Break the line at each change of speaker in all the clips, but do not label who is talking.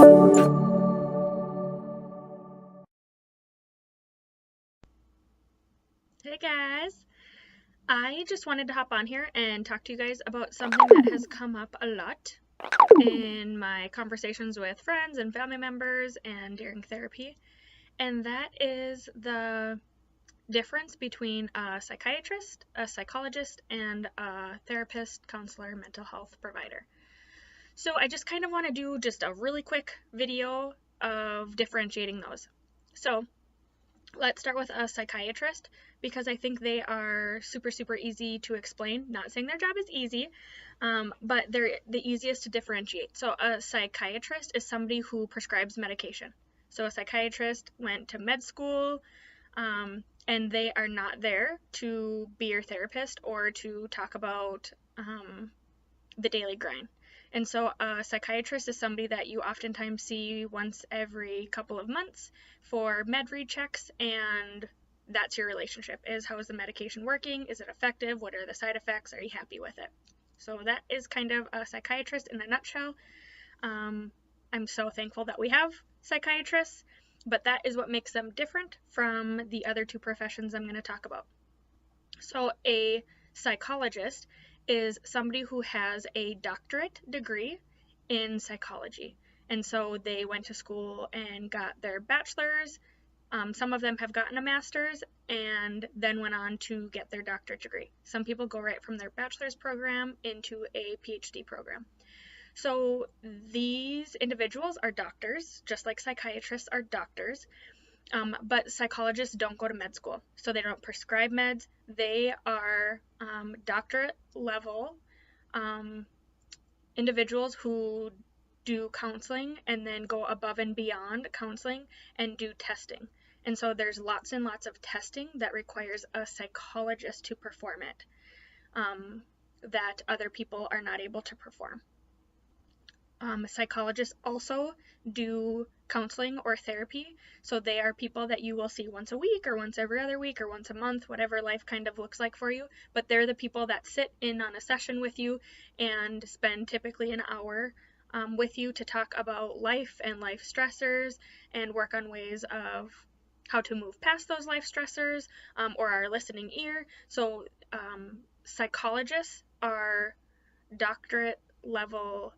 Hey guys, I just wanted to hop on here and talk to you guys about something that has come up a lot in my conversations with friends and family members and during therapy, and that is the difference between a psychiatrist, a psychologist, and a therapist, counselor, mental health provider. So I just kind of want to do just a really quick video of differentiating those. So let's start with a psychiatrist because I think they are super easy to explain. Not saying their job is easy, but they're the easiest to differentiate. So a psychiatrist is somebody who prescribes medication. So a psychiatrist went to med school, and they are not there to be your therapist or to talk about the daily grind. And so a psychiatrist is somebody that you oftentimes see once every couple of months for med rechecks, and that's your relationship, is how is the medication working? Is it effective? What are the side effects? Are you happy with it? So that is kind of a psychiatrist in a nutshell. I'm so thankful that we have psychiatrists, but that is what makes them different from the other two professions I'm going to talk about. So a psychologist is somebody who has a doctorate degree in psychology. And so they went to school and got their bachelor's. Some of them have gotten a master's and then went on to get their doctorate degree. Some people go right from their bachelor's program into a PhD program. So these individuals are doctors, just like psychiatrists are doctors. But psychologists don't go to med school, so they don't prescribe meds. They are doctorate level individuals who do counseling and then go above and beyond counseling and do testing. And so there's lots and lots of testing that requires a psychologist to perform it, that other people are not able to perform. Psychologists also do counseling or therapy, so they are people that you will see once a week or once every other week or once a month, whatever life kind of looks like for you, but they're the people that sit in on a session with you and spend typically an hour with you to talk about life and life stressors and work on ways of how to move past those life stressors, or our listening ear. So psychologists are doctorate level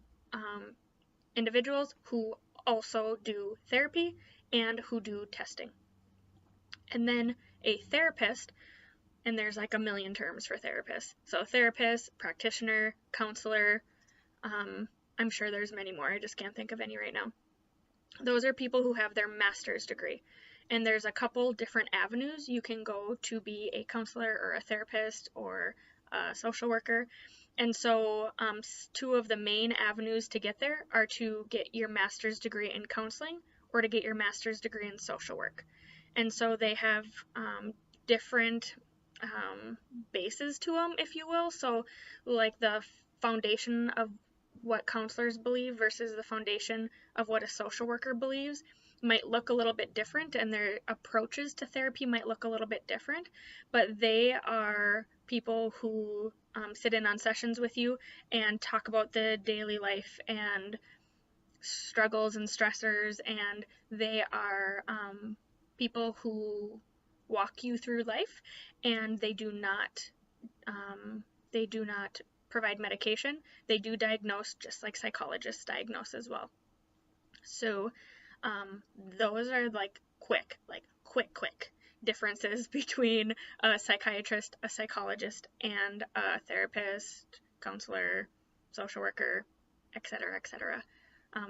individuals who also do therapy and who do testing. And then a therapist, and there's like a million terms for therapists. So therapist, practitioner, counselor, I'm sure there's many more. I just can't think of any right now. Those are people who have their master's degree. And there's a couple different avenues you can go to be a counselor or a therapist or a social worker. And so two of the main avenues to get there are to get your master's degree in counseling or to get your master's degree in social work. And so they have different bases to them, if you will. So like the foundation of what counselors believe versus the foundation of what a social worker believes might look a little bit different, and their approaches to therapy might look a little bit different, but they are people who sit in on sessions with you and talk about the daily life and struggles and stressors, and they are people who walk you through life, and they do not provide medication. They do diagnose just like psychologists diagnose as well. So those are like quick differences between a psychiatrist, a psychologist, and a therapist, counselor, social worker, etc.,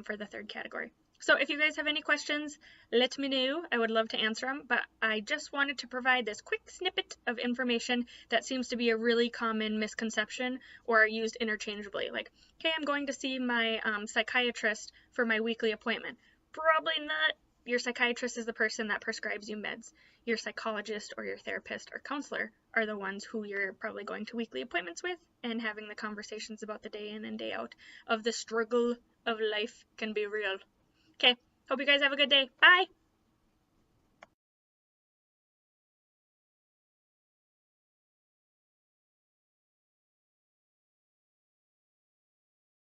for the third category. So if you guys have any questions, let me know. I would love to answer them, but I just wanted to provide this quick snippet of information that seems to be a really common misconception or used interchangeably. Like, hey, I'm going to see my psychiatrist for my weekly appointment. Probably not. Your psychiatrist is the person that prescribes you meds. Your psychologist or your therapist or counselor are the ones who you're probably going to weekly appointments with and having the conversations about the day in and day out of the struggle of life can be real. Okay, hope you guys have a good day. Bye!